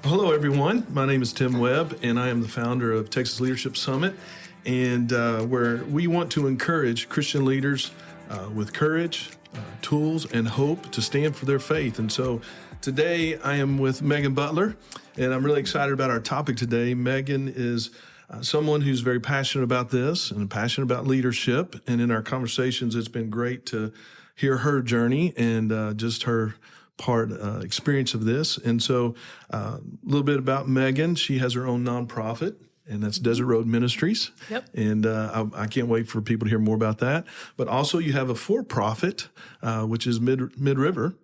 Hello, everyone. My name is Tim Webb, and I am the founder of Texas Leadership Summit, and where we want to encourage Christian leaders with courage, tools, and hope to stand for their faith. And so today I am with Megan Butler, and I'm really excited about our topic today. Megan is someone who's very passionate about this and passionate about leadership. And in our conversations, it's been great to hear her journey and just her experience of this. And so a little bit about Megan. She has her own nonprofit, and that's Desert Road Ministries. Yep. And I can't wait for people to hear more about that. But also you have a for-profit, which is Mid-River.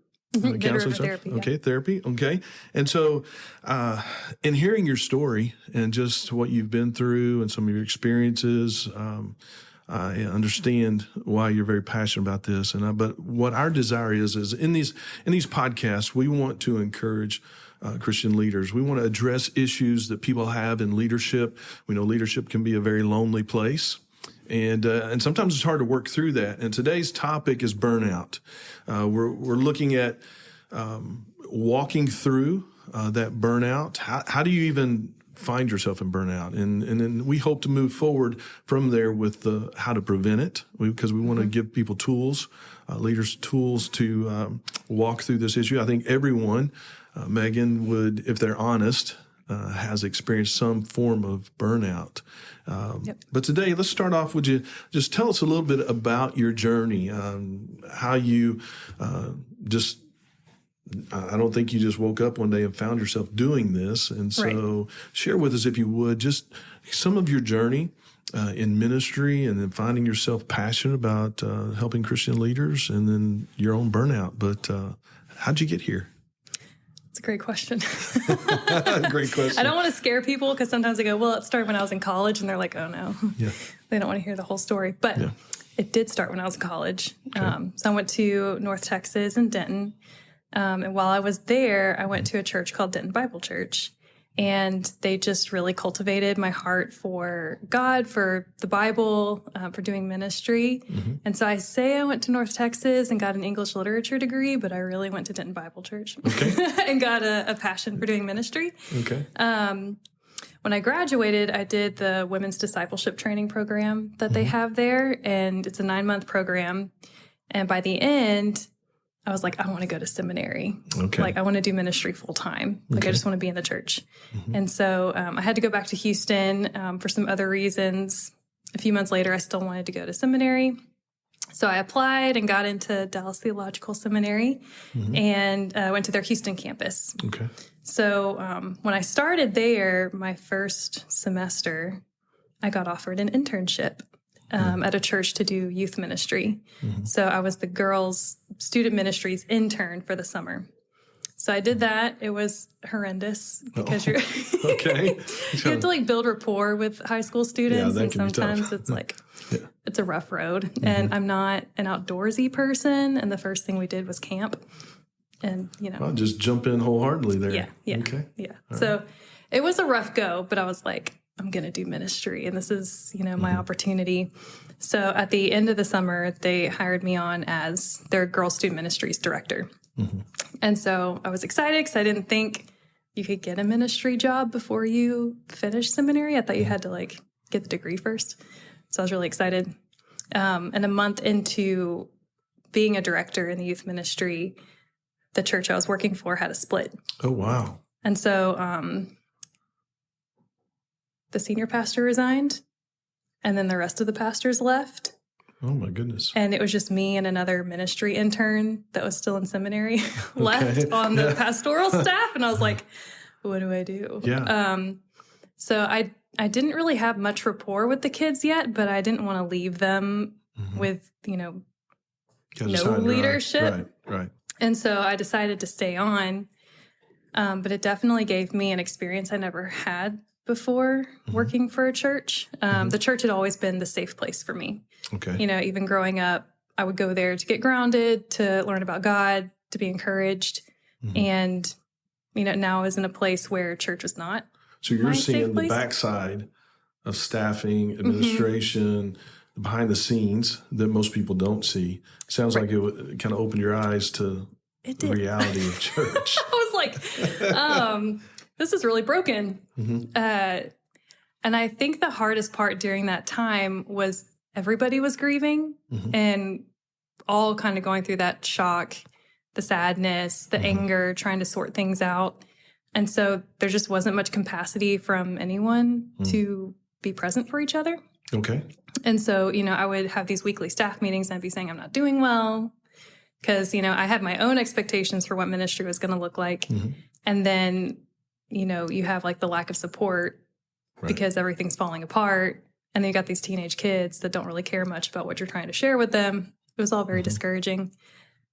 Counseling therapy. Okay, Yeah. therapy. Okay. And so in hearing your story and just what you've been through and some of your experiences, I understand why you're very passionate about this. But what our desire is in these podcasts, we want to encourage Christian leaders. We want to address issues that people have in leadership. We know leadership can be a very lonely place. And sometimes it's hard to work through that. And today's topic is burnout. We're looking at walking through that burnout. How do you even find yourself in burnout? And then we hope to move forward from there with how to prevent it, because we want to give people tools, leaders tools to walk through this issue. I think everyone, Megan, would, if they're honest, has experienced some form of burnout. Yep. But today, let's start off. Would you just tell us a little bit about your journey, how you I don't think you just woke up one day and found yourself doing this. And so share with us, if you would, just some of your journey in ministry and then finding yourself passionate about helping Christian leaders and then your own burnout. But how'd you get here? It's a great question. Great question. I don't want to scare people because sometimes they go, well, it started when I was in college. And they're like, oh, no. Yeah. They don't want to hear the whole story. But it did start when I was in college. Okay. So I went to North Texas in Denton. And while I was there, I went to a church called Denton Bible Church. And they just really cultivated my heart for God, for the Bible, for doing ministry. Mm-hmm. And so I say I went to North Texas and got an English literature degree, but I really went to Denton Bible Church and got a passion for doing ministry. Okay. When I graduated, I did the women's discipleship training program that they have there. And it's a 9-month program. And by the end, I was like, I want to go to seminary. Okay. Like, I want to do ministry full time. Like, I just want to be in the church. Mm-hmm. And so I had to go back to Houston for some other reasons. A few months later, I still wanted to go to seminary. So I applied and got into Dallas Theological Seminary and went to their Houston campus. Okay. So when I started there, my first semester, I got offered an internship at a church to do youth ministry. Mm-hmm. So I was the girls' student ministries intern for the summer. So I did that. It was horrendous because you're okay. You have to like build rapport with high school students, and sometimes it's like it's a rough road. Mm-hmm. And I'm not an outdoorsy person. And the first thing we did was camp, and I'll just jump in wholeheartedly there. Yeah. Okay. Yeah. All so it was a rough go, but I was like, I'm going to do ministry, and this is, my opportunity. So at the end of the summer, they hired me on as their girls' student ministries director. Mm-hmm. And so I was excited because I didn't think you could get a ministry job before you finish seminary. I thought you had to get the degree first. So I was really excited. And a month into being a director in the youth ministry, the church I was working for had a split. Oh, wow. And so the senior pastor resigned, and then the rest of the pastors left. Oh, my goodness. And it was just me and another ministry intern that was still in seminary left on the pastoral staff. And I was like, what do I do? Yeah. So I didn't really have much rapport with the kids yet, but I didn't want to leave them with, no leadership. Right. And so I decided to stay on. But it definitely gave me an experience I never had before working for a church. The church had always been the safe place for me. Okay. Even growing up, I would go there to get grounded, to learn about God, to be encouraged. And, now I was in a place where church was not. So you're seeing the backside of staffing, administration, behind the scenes that most people don't see. Sounds like it kind of opened your eyes to the reality of church. I was like, this is really broken. And I think the hardest part during that time was everybody was grieving and all kind of going through that shock, the sadness, the anger, trying to sort things out. And so there just wasn't much capacity from anyone to be present for each other. Okay. And so, I would have these weekly staff meetings and I'd be saying, I'm not doing well. Because, I had my own expectations for what ministry was going to look like. And then, you have like the lack of support because everything's falling apart. And then you got these teenage kids that don't really care much about what you're trying to share with them. It was all very discouraging.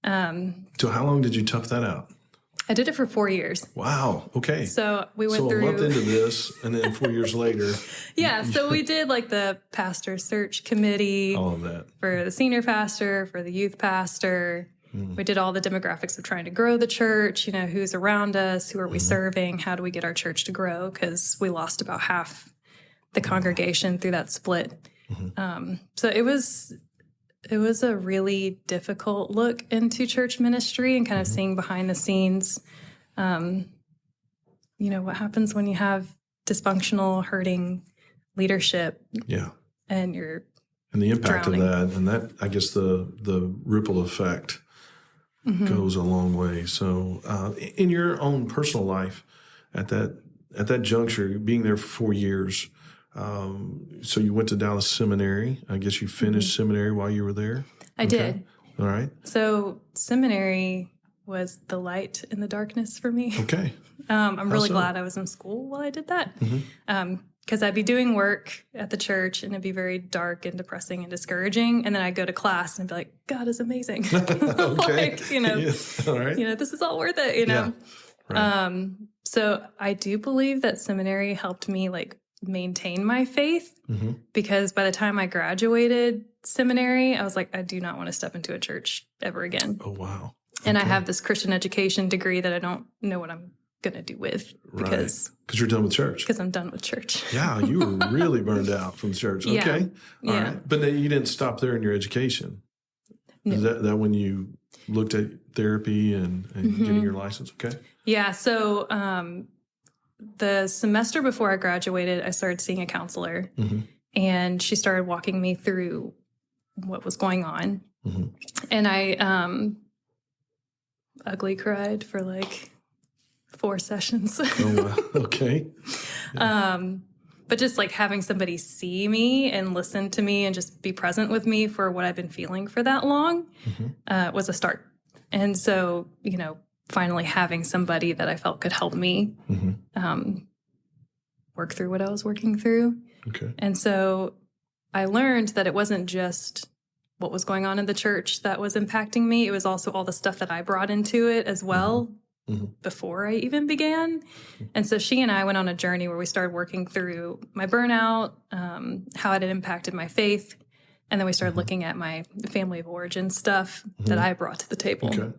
So how long did you tough that out? I did it for 4 years. Wow. Okay. So we went through a month into this, and then 4 years later. Yeah. So we did like the pastor search committee. All of that. For the senior pastor, for the youth pastor. We did all the demographics of trying to grow the church, who's around us, who are we serving, how do we get our church to grow? Because we lost about half the congregation through that split. So it was a really difficult look into church ministry and kind of seeing behind the scenes, what happens when you have dysfunctional, hurting leadership. Yeah. And you're and the impact drowning. of that, and that, I guess the ripple effect goes a long way. So in your own personal life, at that juncture, being there for 4 years, so you went to Dallas Seminary. I guess you finished seminary while you were there? I did. All right. So seminary was the light in the darkness for me. Okay. I'm really glad I was in school while I did that. Because I'd be doing work at the church and it'd be very dark and depressing and discouraging. And then I'd go to class and be like, God is amazing. Okay. Yeah, all right. This is all worth it, Yeah. Right. So I do believe that seminary helped me like maintain my faith because by the time I graduated seminary, I was like, I do not want to step into a church ever again. Oh, wow. And I have this Christian education degree that I don't know what I'm going to do with because you're done with church. Because I'm done with church. Yeah, you were really burned out from church. Okay. All right. But then you didn't stop there in your education. No. Is that when you looked at therapy and getting your license? Okay. Yeah. So the semester before I graduated, I started seeing a counselor and she started walking me through what was going on. And I ugly cried for like 4 sessions. Oh, wow. Okay. But just like having somebody see me and listen to me and just be present with me for what I've been feeling for that long was a start. And so, finally having somebody that I felt could help me work through what I was working through. Okay. And so I learned that it wasn't just what was going on in the church that was impacting me. It was also all the stuff that I brought into it as well before I even began. And so she and I went on a journey where we started working through my burnout, how it had impacted my faith. And then we started looking at my family of origin stuff that I brought to the table. Okay.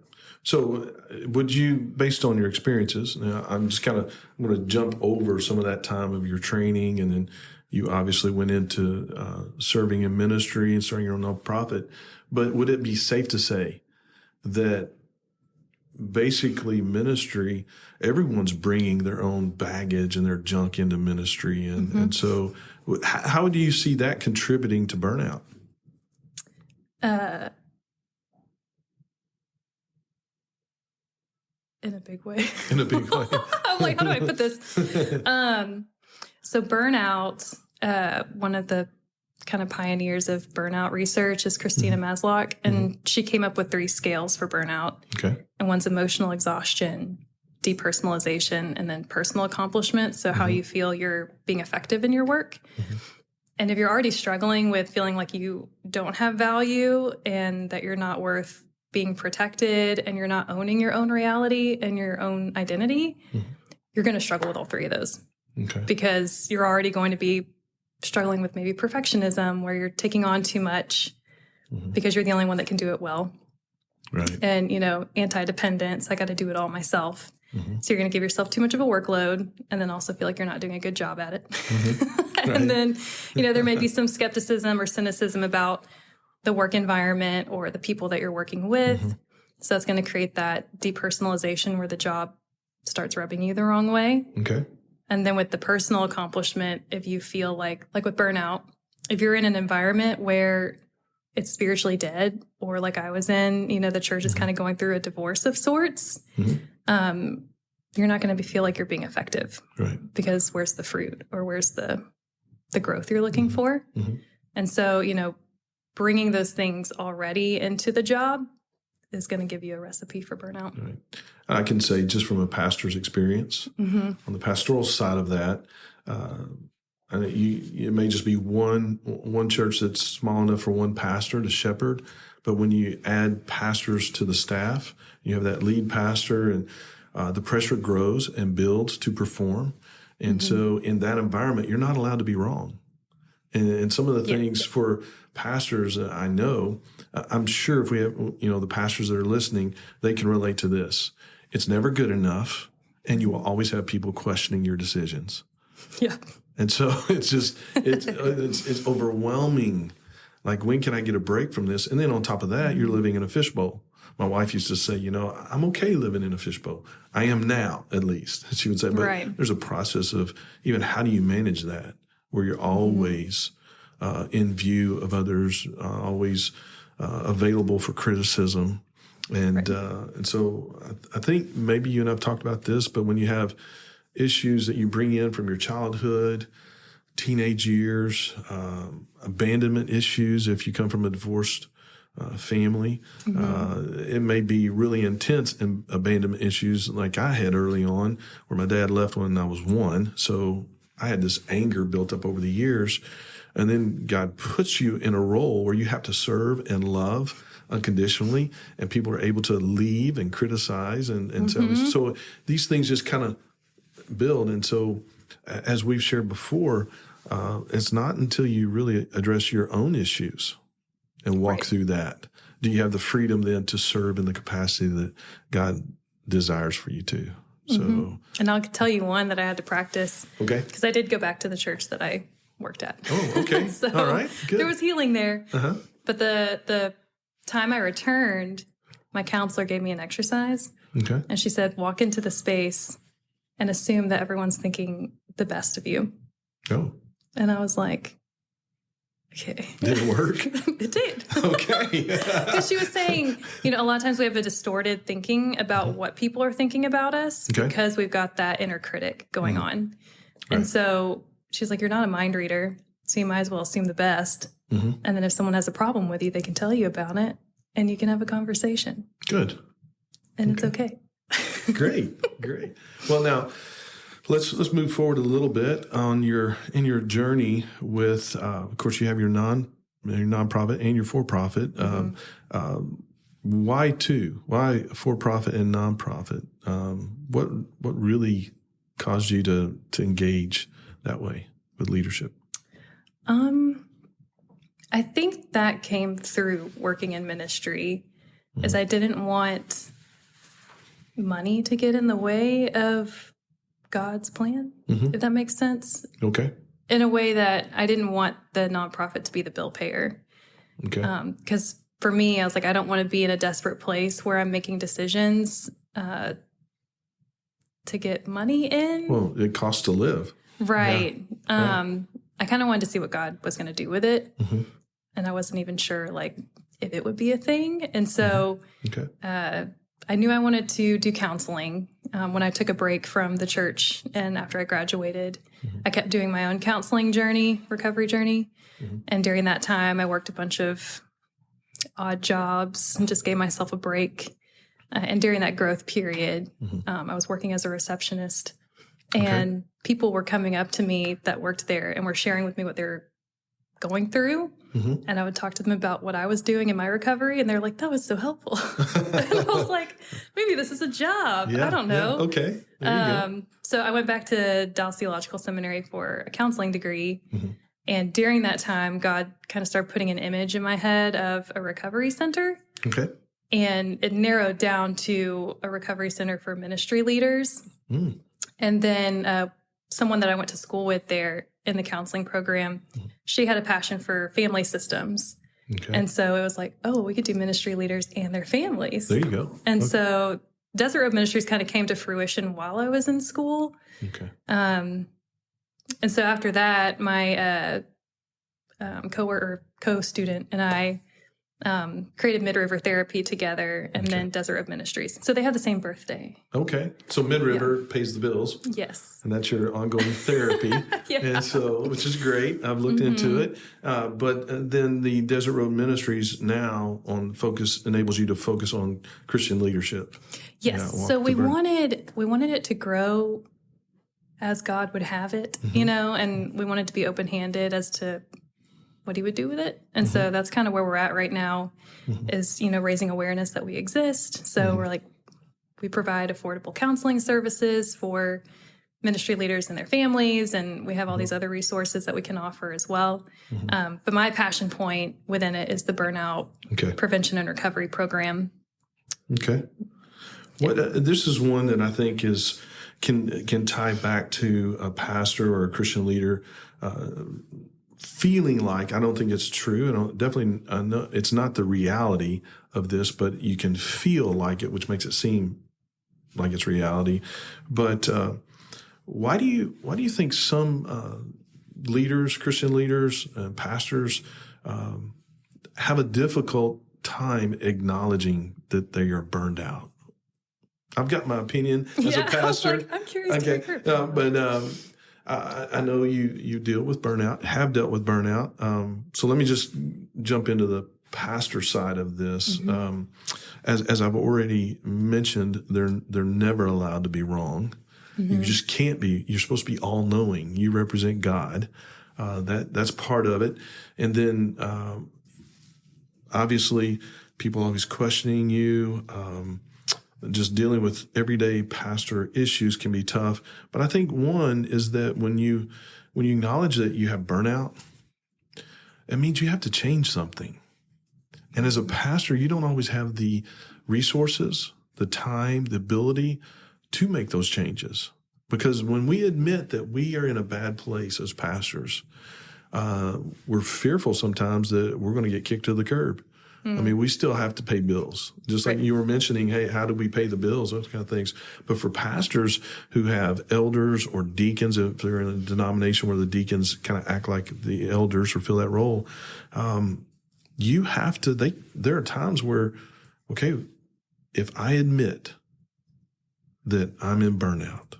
So would you, based on your experiences, now I'm going to jump over some of that time of your training, and then you obviously went into serving in ministry and starting your own nonprofit. But would it be safe to say that basically ministry, everyone's bringing their own baggage and their junk into ministry? And so how do you see that contributing to burnout? In a big way. In a big way. I'm like, how do I put this? So burnout, one of the kind of pioneers of burnout research is Christina Masloch, and she came up with 3 scales for burnout. Okay. And one's emotional exhaustion, depersonalization, and then personal accomplishment. So how you feel you're being effective in your work. And if you're already struggling with feeling like you don't have value and that you're not worth being protected and you're not owning your own reality and your own identity, you're going to struggle with all 3 of those. Okay. Because you're already going to be struggling with maybe perfectionism, where you're taking on too much because you're the only one that can do it well. Right. And, anti-dependence, I got to do it all myself. So you're going to give yourself too much of a workload and then also feel like you're not doing a good job at it. And then, there may be some skepticism or cynicism about the work environment or the people that you're working with. So that's going to create that depersonalization where the job starts rubbing you the wrong way. Okay. And then with the personal accomplishment, if you feel like with burnout, if you're in an environment where it's spiritually dead, or like I was in, the church is kind of going through a divorce of sorts, you're not going to feel like you're being effective. Right. Because where's the fruit, or where's the growth you're looking for? And so, bringing those things already into the job is going to give you a recipe for burnout. Right. I can say, just from a pastor's experience, on the pastoral side of that, and it may just be one church that's small enough for one pastor to shepherd, but when you add pastors to the staff, you have that lead pastor, and the pressure grows and builds to perform. And so in that environment, you're not allowed to be wrong. And some of the things for pastors, I know, I'm sure if we have, the pastors that are listening, they can relate to this. It's never good enough, and you will always have people questioning your decisions. Yeah. And so it's overwhelming. Like, when can I get a break from this? And then on top of that, you're living in a fishbowl. My wife used to say, I'm okay living in a fishbowl. I am now, at least, she would say. But there's a process of even how do you manage that, where you're always in view of others, always available for criticism. And so I think maybe you and I have talked about this, but when you have issues that you bring in from your childhood, teenage years, abandonment issues, if you come from a divorced family, it may be really intense abandonment issues like I had early on, where my dad left when I was 1. So I had this anger built up over the years. And then God puts you in a role where you have to serve and love unconditionally, and people are able to leave and criticize. And so these things just kind of build. And so, as we've shared before, it's not until you really address your own issues and walk through that do you have the freedom then to serve in the capacity that God desires for you to. So, and I'll tell you one that I had to practice. Okay. Because I did go back to the church that I worked at. Oh, okay. So all right. Good. There was healing there. But the time I returned, my counselor gave me an exercise. Okay. And she said, walk into the space and assume that everyone's thinking the best of you. Oh. And I was like, okay. Did it work? It did. Okay. Because she was saying, a lot of times we have a distorted thinking about what people are thinking about us because we've got that inner critic going on. Right. And so she's like, you're not a mind reader, so you might as well assume the best. And then if someone has a problem with you, they can tell you about it and you can have a conversation. Good. And it's okay. Great. Well, now let's move forward a little bit in your journey with. Of course, you have your nonprofit and your for-profit. Why two? Why for-profit and nonprofit? What really caused you to engage that way with leadership? I think that came through working in ministry, is I didn't want money to get in the way of God's plan, if that makes sense. Okay. In a way that I didn't want the nonprofit to be the bill payer. Okay. Because for me, I was like, I don't want to be in a desperate place where I'm making decisions to get money in. Well, it costs to live. Right. Yeah. I kind of wanted to see what God was going to do with it. And I wasn't even sure, if it would be a thing. And so I knew I wanted to do counseling. When I took a break from the church and after I graduated, I kept doing my own counseling recovery journey. And during that time, I worked a bunch of odd jobs and just gave myself a break. And during that growth period, I was working as a receptionist. And people were coming up to me that worked there and were sharing with me what they're going through. And I would talk to them about what I was doing in my recovery. And they're like, that was so helpful. And I was like, maybe this is a job. I don't know. Yeah. Okay. There you go. So I went back to Dallas Theological Seminary for a counseling degree. And during that time, God kind of started putting an image in my head of a recovery center. Okay. And it narrowed down to a recovery center for ministry leaders. And then someone that I went to school with there in the counseling program, she had a passion for family systems. And so it was like, oh, we could do ministry leaders and their families. There you go. And so Desert Road Ministries kind of came to fruition while I was in school. Okay. And so after that, my co-student and I created Mid-River Therapy together, and then Desert Road Ministries. So they had the same birthday. Okay. So Mid-River pays the bills. Yes. And that's your ongoing therapy. And so, which is great. I've looked into it. But then the Desert Road Ministries now enables you to focus on Christian leadership. Yes. So we wanted it to grow as God would have it, and we wanted to be open-handed as to what he would do with it. And so that's kind of where we're at right now is, raising awareness that we exist. So we're like, we provide affordable counseling services for ministry leaders and their families. And we have all these other resources that we can offer as well. But my passion point within it is the Burnout Prevention and Recovery Program. Okay. This is one that I think can tie back to a pastor or a Christian leader, feeling like, I don't think it's true. I know it's not the reality of this, but you can feel like it, which makes it seem like it's reality. But why do you think some leaders, Christian leaders, pastors, have a difficult time acknowledging that they are burned out? I've got my opinion as a pastor. I'm curious to hear. But I know you deal with burnout, have dealt with burnout. So let me just jump into the pastor side of this. As I've already mentioned, they're never allowed to be wrong. You just can't be. You're supposed to be all knowing. You represent God. That's part of it. And then obviously people always questioning you. Just dealing with everyday pastor issues can be tough. But I think one is that when you acknowledge that you have burnout, it means you have to change something. And as a pastor, you don't always have the resources, the time, the ability to make those changes. Because when we admit that we are in a bad place as pastors, we're fearful sometimes that we're going to get kicked to the curb. I mean, we still have to pay bills. Just like you were mentioning, hey, how do we pay the bills? Those kind of things. But for pastors who have elders or deacons, if they're in a denomination where the deacons kind of act like the elders or fill that role, you have to, there are times where, okay, if I admit that I'm in burnout,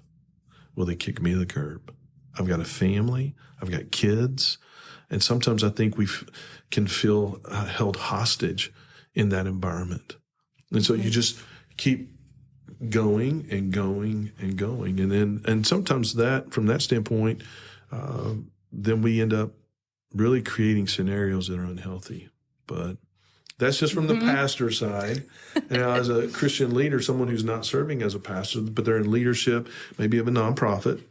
will they kick me to the curb? I've got a family. I've got kids. And sometimes I think we can feel held hostage in that environment. And so you just keep going and going and going. And sometimes from that standpoint, then we end up really creating scenarios that are unhealthy. But that's just from the pastor side. As a Christian leader, someone who's not serving as a pastor, but they're in leadership, maybe of a nonprofit,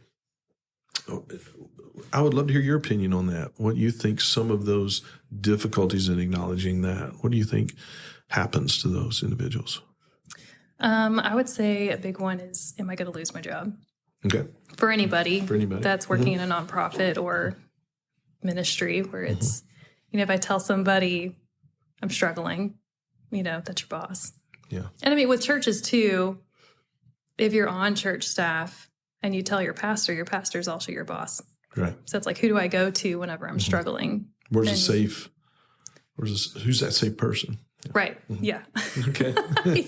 I would love to hear your opinion on that. What you think some of those difficulties in acknowledging that? What do you think happens to those individuals? I would say a big one is, am I going to lose my job? Okay. For anybody that's working in a nonprofit or ministry where it's, if I tell somebody I'm struggling, that's your boss. Yeah. And I mean, with churches too, if you're on church staff and you tell your pastor's also your boss. Right. So it's like, who do I go to whenever I'm struggling? Who's that safe person? Yeah. Right. Yeah. Okay.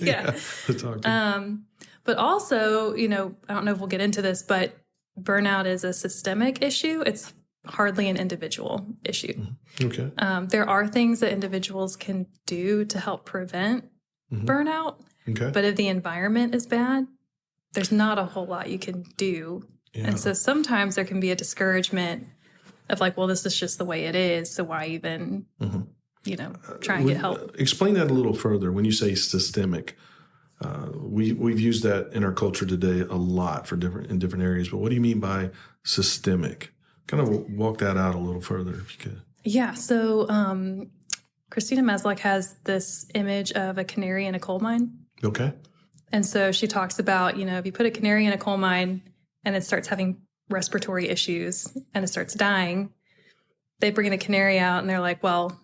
Yeah. To talk to. But also, I don't know if we'll get into this, but burnout is a systemic issue. It's hardly an individual issue. Okay. There are things that individuals can do to help prevent burnout. Okay. But if the environment is bad, there's not a whole lot you can do. Yeah. And so sometimes there can be a discouragement of like, well, this is just the way it is. So why even, try and get help? Explain that a little further. When you say systemic, we've used that in our culture today a lot in different areas. But what do you mean by systemic? Kind of walk that out a little further if you could. Yeah. So Christina Meslock has this image of a canary in a coal mine. Okay. And so she talks about, if you put a canary in a coal mine and it starts having respiratory issues and it starts dying, they bring the canary out and they're like, well,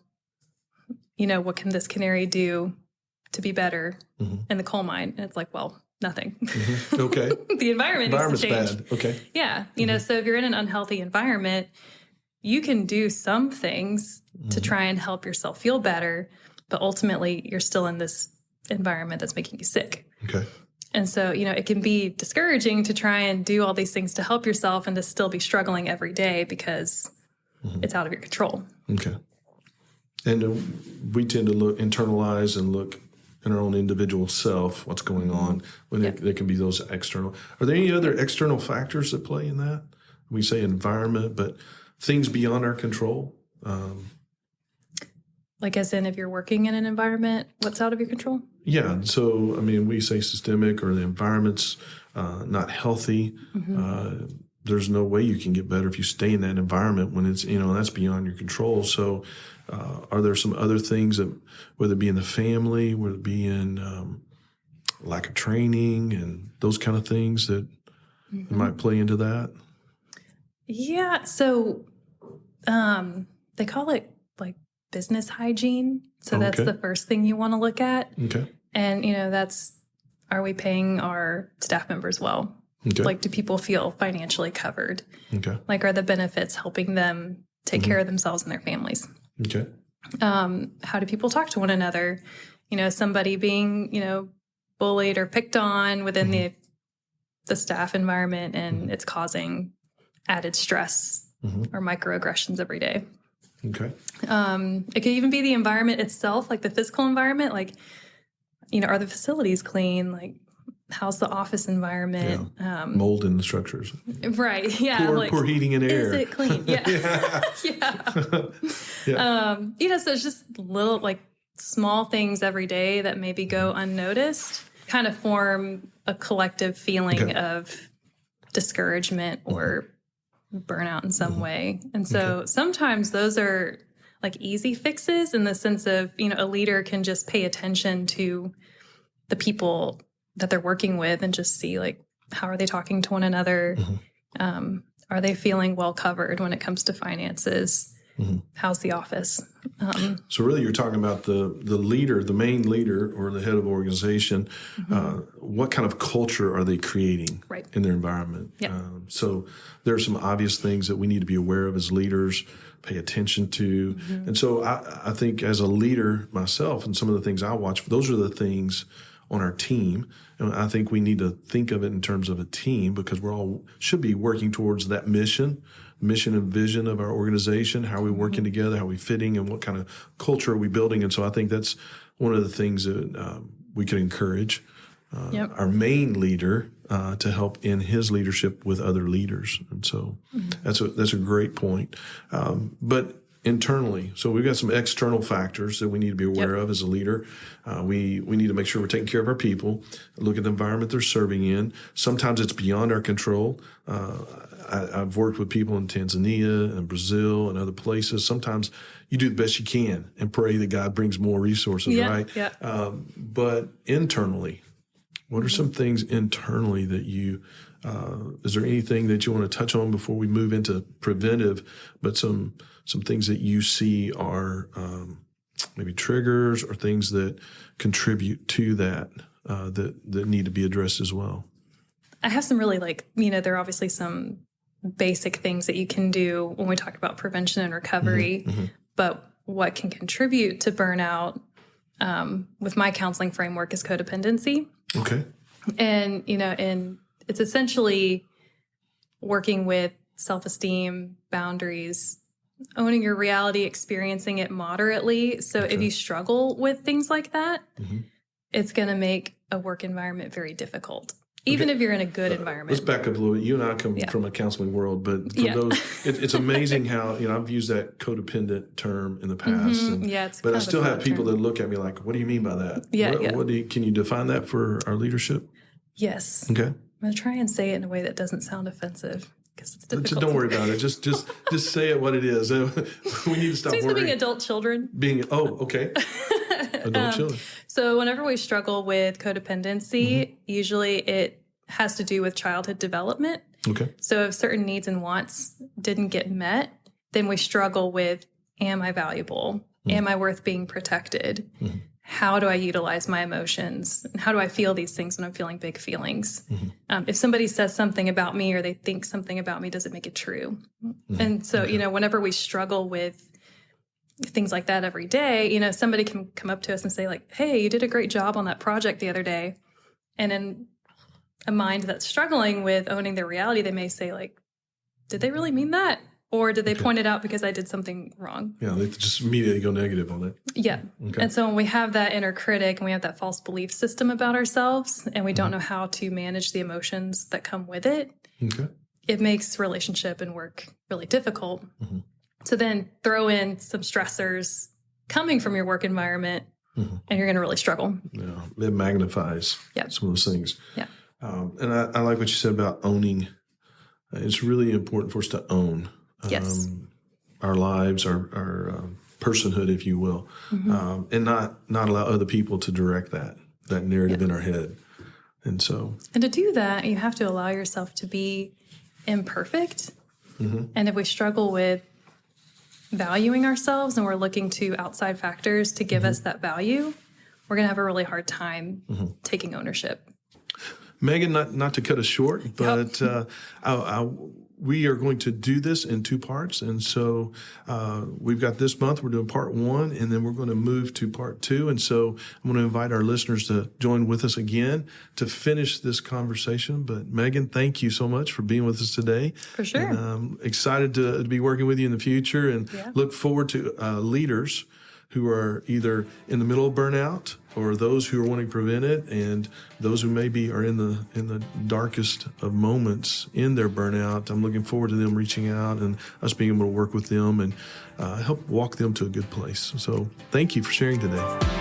what can this canary do to be better in the coal mine? And it's like, well, nothing. Okay. The environment needs to change. Bad. Okay. Yeah. So if you're in an unhealthy environment, you can do some things to try and help yourself feel better, but ultimately you're still in this environment that's making you sick. Okay. And so, it can be discouraging to try and do all these things to help yourself and to still be struggling every day because it's out of your control. Okay. And we tend to internalize and look in our own individual self, what's going on, when there can be those external. Are there any other external factors that play in that? We say environment, but things beyond our control? Like as in if you're working in an environment, what's out of your control? Yeah. So, we say systemic or the environment's not healthy. There's no way you can get better if you stay in that environment when it's, that's beyond your control. So are there some other things that, whether it be in the family, whether it be in lack of training and those kind of things that might play into that? Yeah. So they call it like business hygiene. So that's the first thing you want to look at. Okay. And, are we paying our staff members well? Okay. Like, do people feel financially covered? Okay. Like, are the benefits helping them take care of themselves and their families? Okay. How do people talk to one another? Somebody being, bullied or picked on within the staff environment, and it's causing added stress or microaggressions every day. Okay. It could even be the environment itself, like the physical environment, like, are the facilities clean? Like, how's the office environment? Yeah. Mold in the structures. Right. Yeah. Poor heating and air. Is it clean? Yeah. Yeah. So it's just little, like, small things every day that maybe go unnoticed kind of form a collective feeling of discouragement or burnout in some way. And so sometimes those are like easy fixes in the sense of, a leader can just pay attention to the people that they're working with and just see, like, how are they talking to one another? Are they feeling well covered when it comes to finances? How's the office? So really you're talking about the leader, the main leader or the head of organization. What kind of culture are they creating in their environment? Yep. So there are some obvious things that we need to be aware of as leaders, pay attention to. And so I think as a leader myself and some of the things I watch, those are the things on our team. And I think we need to think of it in terms of a team because we're all should be working towards that mission and vision of our organization. How are we working together? How are we fitting? And what kind of culture are we building? And so I think that's one of the things that we can encourage our main leader to help in his leadership with other leaders. And so that's a great point. But internally, so we've got some external factors that we need to be aware of as a leader. We need to make sure we're taking care of our people, look at the environment they're serving in. Sometimes it's beyond our control. I've worked with people in Tanzania and Brazil and other places. Sometimes you do the best you can and pray that God brings more resources, right? Yeah. But internally, what are some things internally that you, is there anything that you want to touch on before we move into preventive, but some things that you see are maybe triggers or things that contribute to that, that need to be addressed as well? I have some really there are obviously some basic things that you can do when we talk about prevention and recovery, but what can contribute to burnout with my counseling framework is codependency. Okay. And, and it's essentially working with self-esteem, boundaries, owning your reality, experiencing it moderately. So if you struggle with things like that, it's going to make a work environment very difficult. Even if you're in a good environment. Let's back up a little bit. You and I come from a counseling world, but for those, it's amazing how, I've used that codependent term in the past. But I still have people that look at me like, what do you mean by that? Can you define that for our leadership? Yes. Okay. I'm going to try and say it in a way that doesn't sound offensive because it's difficult. Don't worry about it. Just say it what it is. We need to stop worrying. Being adult children. Okay. Adult children. So whenever we struggle with codependency, usually it has to do with childhood development. Okay. So if certain needs and wants didn't get met, then we struggle with, am I valuable? Am I worth being protected? how do I utilize my emotions? And how do I feel these things when I'm feeling big feelings? If somebody says something about me or they think something about me, does it make it true? And so, whenever we struggle with things like that every day, somebody can come up to us and say like, hey, you did a great job on that project the other day. And in a mind that's struggling with owning their reality, they may say like, did they really mean that? Or did they point it out because I did something wrong? Yeah, they just immediately go negative on it. Yeah. Okay. And so when we have that inner critic and we have that false belief system about ourselves and we don't know how to manage the emotions that come with it, it makes relationship and work really difficult. So then throw in some stressors coming from your work environment and you're going to really struggle. Yeah, it magnifies some of those things. Yeah. And I like what you said about owning. It's really important for us to own our lives, our personhood, if you will, and not allow other people to direct that narrative in our head. And to do that, you have to allow yourself to be imperfect. And if we struggle with valuing ourselves and we're looking to outside factors to give us that value, we're going to have a really hard time taking ownership. Megan, not to cut us short, but we are going to do this in 2 parts. And so we've got this month, we're doing part 1, and then we're going to move to part 2. And so I'm going to invite our listeners to join with us again to finish this conversation. But Megan, thank you so much for being with us today. For sure. And I'm excited to be working with you in the future and look forward to leaders who are either in the middle of burnout or those who are wanting to prevent it, and those who maybe are in the darkest of moments in their burnout. I'm looking forward to them reaching out and us being able to work with them and help walk them to a good place. So thank you for sharing today.